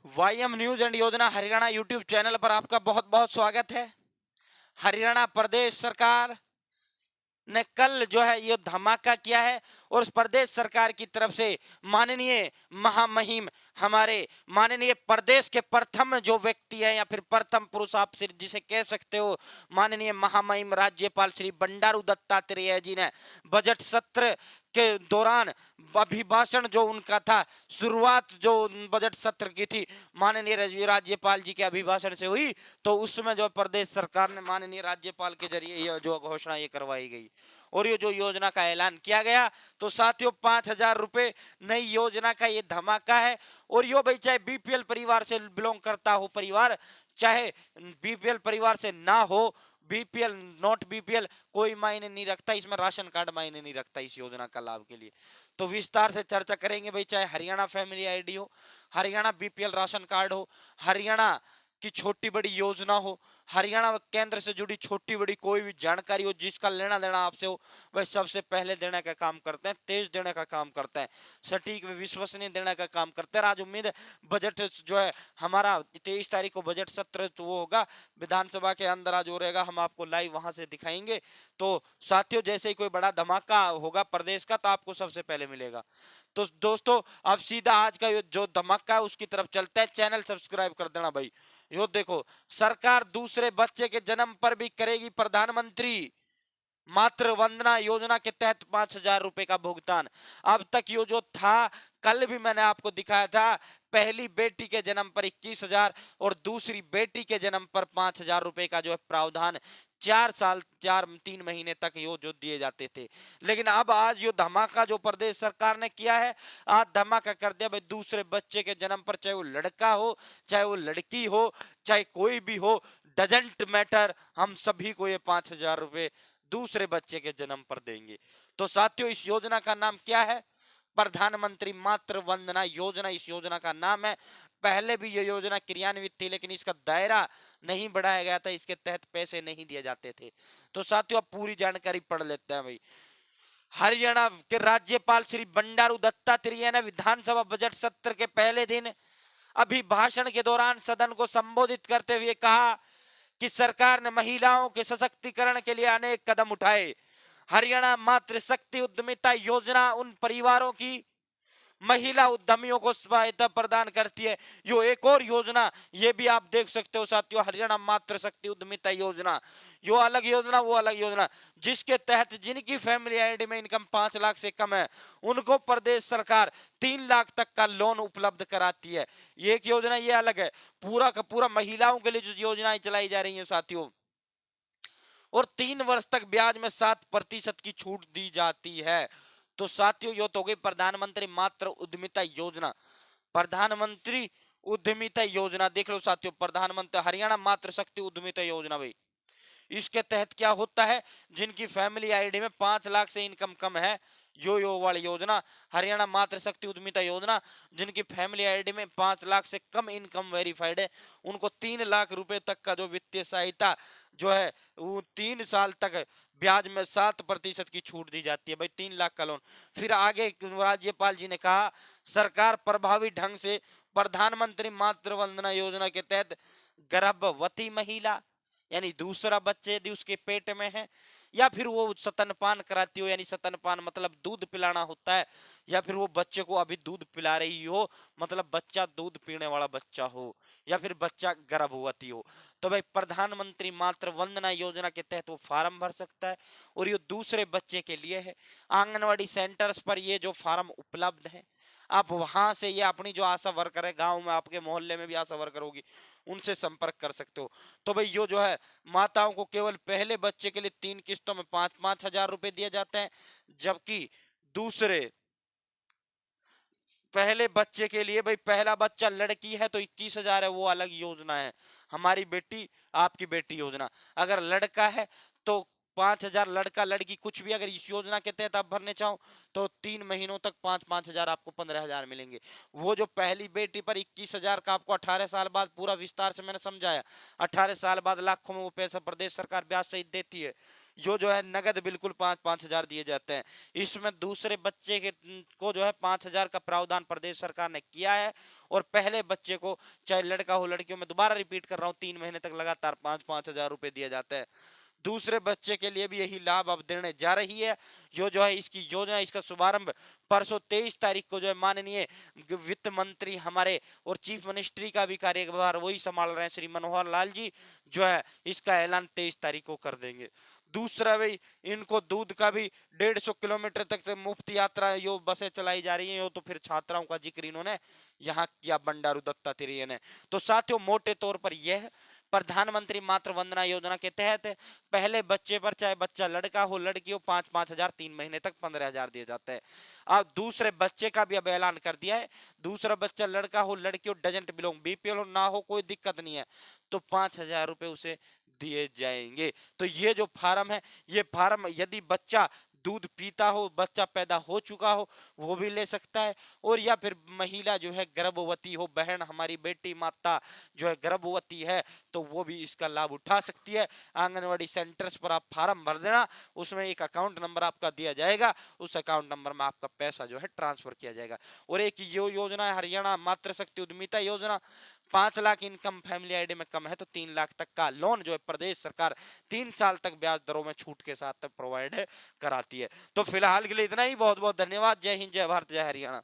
वाईएम news and योजना Haryana YouTube channel पर आपका बहुत बहुत स्वागत है। हरियाणा प्रदेश सरकार ने कल जो है ये धमाका किया है और उस प्रदेश सरकार की तरफ से माननीय महामहिम हमारे माननीय प्रदेश के प्रथम जो व्यक्ति है या फिर प्रथम पुरुष आप जिसे कह सकते हो, माननीय महामहिम राज्यपाल श्री बंडारू दत्तात्रेय जी ने बजट सत्र के दौरान अभिभाषण जो उनका था, शुरुआत जो बजट सत्र की थी माननीय राज्यपाल जी के अभिभाषण से हुई, तो उसमें जो प्रदेश सरकार ने माननीय राज्यपाल के जरिए ये जो घोषणा ये करवाई गई और ये जो योजना का ऐलान किया गया। तो साथियों 5,000 रुपए नई योजना का ये धमाका है। और यो भाई चाहे बीपीएल परिवार से बिलोंग करता हो परिवार, चाहे बीपीएल परिवार से ना हो, बीपीएल नॉट बीपीएल कोई मायने नहीं रखता, इसमें राशन कार्ड मायने नहीं रखता इस योजना का लाभ के लिए। तो विस्तार से चर्चा करेंगे भाई, चाहे हरियाणा फैमिली आईडी हो, हरियाणा बीपीएल राशन कार्ड हो, हरियाणा की छोटी बड़ी योजना हो, हरियाणा केंद्र से जुड़ी छोटी बड़ी कोई भी जानकारी हो जिसका लेना देना आपसे हो, वह सबसे पहले देने का काम करते हैं, तेज देने का काम करते हैं, सटीक व विश्वसनीय देने का काम करते हैं। आज उम्मीद है बजट जो है हमारा 23 तारीख को बजट सत्र तो वो होगा विधानसभा के अंदर, आज हो रहेगा, हम आपको लाइव वहां से दिखाएंगे। तो साथियों जैसे ही कोई बड़ा धमाका होगा प्रदेश का तो आपको सबसे पहले मिलेगा। तो दोस्तों अब सीधा आज का जो धमाका है उसकी तरफ चलते हैं। चैनल सब्सक्राइब कर देना भाई। यो देखो, सरकार दूसरे बच्चे के जन्म पर भी करेगी प्रधानमंत्री मातृ वंदना योजना के तहत 5,000 रुपए का भुगतान। अब तक यो जो था, कल भी मैंने आपको दिखाया था, पहली बेटी के जन्म पर 21,000 और दूसरी बेटी के जन्म पर 5,000 रुपए का जो है प्रावधान 3 महीने तक यो जो दिए जाते थे। लेकिन अब आज यो धमाका जो प्रदेश सरकार ने किया है, आज धमाका कर दिया भाई, दूसरे बच्चे के जन्म पर चाहे वो लड़का हो चाहे वो लड़की हो चाहे कोई भी हो, डजंट मैटर, हम सभी को ये 5,000 रुपए दूसरे बच्चे के जन्म पर देंगे। तो साथियों इस योजना का नाम क्या है? प्रधानमंत्री मातृ वंदना योजना इस योजना का नाम है। पहले भी ये योजना क्रियान्वित थी लेकिन इसका दायरा नहीं बढ़ाया गया था, इसके तहत पैसे नहीं दिए जाते थे। तो साथियों पूरी जानकारी पढ़ लेते हैं भाई। हरियाणा के राज्यपाल श्री बंडारू दत्तात्रेय ने विधानसभा बजट सत्र के पहले दिन अभिभाषण के दौरान सदन को संबोधित करते हुए कहा कि सरकार ने महिलाओं के सशक्तिकरण के लिए अनेक कदम उठाए। हरियाणा मातृशक्ति उद्यमिता योजना उन परिवारों की महिला उद्यमियों को सहायता प्रदान करती है। यो एक और योजना ये भी आप देख सकते हो साथियों, हरियाणा मातृशक्ति उद्यमिता योजना, यो अलग योजना वो अलग योजना, जिसके तहत जिनकी फैमिली आईडी में इनकम 5 लाख से कम है उनको प्रदेश सरकार 3 लाख तक का लोन उपलब्ध कराती है। ये एक योजना ये अलग है। पूरा का पूरा महिलाओं के लिए जो योजनाएं चलाई जा रही है साथियों, और 3 वर्ष तक ब्याज में 7% की छूट दी जाती है। तो साथियों यो तो गई प्रधानमंत्री मातृ उद्यमिता योजना। प्रधानमंत्री उद्यमिता योजना देख लो साथियों, प्रधानमंत्री हरियाणा मातृ शक्ति उद्यमिता योजना भाई, इसके तहत क्या होता है, जिनकी फैमिली आईडी में 5 लाख से इनकम कम है, यो वाली योजना हरियाणा मातृ शक्ति उद्यमिता योजना, जिनकी फैमिली आईडी में 5 लाख से कम इनकम वेरीफाइड है उनको 3 लाख रुपए तक का जो वित्तीय सहायता जो है वो 3 साल तक ब्याज में 7% की छूट दी जाती है भाई, 3 लाख का लोन। फिर आगे राज्यपाल जी ने कहा सरकार प्रभावी ढंग से प्रधानमंत्री मातृ वंदना योजना के तहत गर्भवती महिला यानी दूसरा बच्चे यदि उसके पेट में है, या फिर वो स्तनपान कराती हो, यानी स्तनपान मतलब दूध पिलाना होता है, या फिर वो बच्चे को अभी दूध पिला रही हो मतलब बच्चा दूध पीने वाला बच्चा हो, या फिर बच्चा गर्भवती हो, तो भाई प्रधानमंत्री मातृ वंदना योजना के तहत वो फार्म भर सकता है। और ये दूसरे बच्चे के लिए है। आंगनवाड़ी सेंटर्स पर ये जो फार्म उपलब्ध है, आप वहां से ये अपनी जो आशा वर्कर है, गांव में आपके मोहल्ले में भी आशा वर्कर होगी, उनसे संपर्क कर सकते हो। तो भाई यो जो है माताओं को केवल पहले बच्चे के लिए 3 किस्तों में 5-5 हजार रुपए दिए जाते हैं, जबकि दूसरे पहले बच्चे के लिए भाई पहला बच्चा लड़की है तो 21,000 है, वो अलग योजना है, हमारी बेटी आपकी बेटी योजना। अगर लड़का है तो 5,000, लड़का लड़की कुछ भी अगर इस योजना के तहत आप भरने चाहो तो 3 महीनों तक 5-5 हजार आपको 15,000 मिलेंगे। वो जो पहली बेटी पर 21,000 का आपको 18 साल बाद पूरा विस्तार से मैंने समझाया, 18 साल बाद लाखों में वो पैसा प्रदेश सरकार ब्याज सहित देती है। जो है नगद बिल्कुल 5-5 हजार दिए जाते हैं। इसमें दूसरे बच्चे के को जो है 5 हजार का प्रावधान प्रदेश सरकार ने किया है, और पहले बच्चे को चाहे लड़का हो लड़कियों में दोबारा रिपीट कर रहा हूँ 3 महीने तक लगातार 5-5 हजार रुपए दिए जाते हैं। दूसरे बच्चे के लिए भी यही लाभ अब देने जा रही है। जो है इसकी योजना, इसका शुभारंभ परसों 23 तारीख को जो है माननीय वित्त मंत्री हमारे और चीफ मिनिस्ट्री का भी कार्यभार वही संभाल रहे हैं श्री मनोहर लाल जी, जो है इसका ऐलान 23 तारीख को कर देंगे। दूसरा भाई, इनको दूध का भी 150 किलोमीटर तक से मुफ्त यात्रा यो बसें चलाई जा रही हैं। यो तो फिर छात्राओं का जिक्र इन्होंने यहाँ किया बंडारू दत्तात्रेय ने। तो साथियों, मोटे तौर पर यह प्रधानमंत्री मातृ वंदना योजना के तहत पहले बच्चे पर, चाहे बच्चा लड़का हो लड़की हो, 5-5 हजार 3 महीने तक 15 हजार दिए जाते हैं। अब दूसरे बच्चे का भी अब ऐलान कर दिया है। दूसरा बच्चा लड़का हो लड़की हो, डजंट बिलोंग, बीपीएल ना हो, कोई दिक्कत नहीं है, तो 5 हजार रुपए उसे दिए जाएंगे। तो ये जो फार्म है, ये फार्म यदि बच्चा दूध पीता हो, बच्चा पैदा हो चुका हो, वो भी ले सकता है। और या फिर महिला जो है गर्भवती हो, बहन हमारी बेटी माता जो है गर्भवती है, तो वो भी इसका लाभ उठा सकती है। आंगनवाड़ी सेंटर्स पर आप फार्म भर देना, उसमें एक अकाउंट नंबर आपका दिया जाएगा, उस अकाउंट नंबर में आपका पैसा जो है ट्रांसफर किया जाएगा। और एक यो योजना है हरियाणा मातृ शक्ति उद्यमिता योजना। 5 लाख इनकम फैमिली आईडी में कम है तो 3 लाख तक का लोन जो है प्रदेश सरकार 3 साल तक ब्याज दरों में छूट के साथ प्रोवाइड कराती है। तो फिलहाल के लिए इतना ही। बहुत बहुत धन्यवाद। जय हिंद, जय भारत, जय हरियाणा।